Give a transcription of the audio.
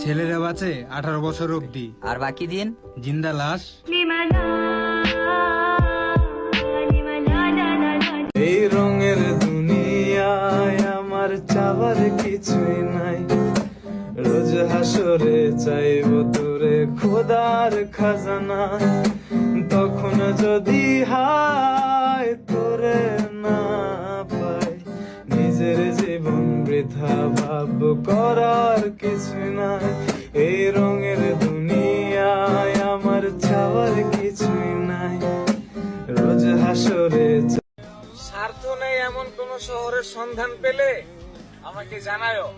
ছেলেরা বাঁচে 18 বছর অব্দি, আর বাকি দিন জিন্দা লাশ। এই রঙের দুনিয়ায় আমার চাওয়ার কিছুই নাই, রোজ হাসরে চাইব তোরে খোদার খাজানা, তখন যদি হায় তোরে না পাই, নিজের জীবন বৃথা ভাব করার কিছুই নাই। এই রঙের দুনিয়ায় আমার চাওয়ার কিছুই নাই, রোজ হাসরে স্বার্থ নেই এমন কোন শহরের সন্ধান পেলে আমাকে জানায়ও।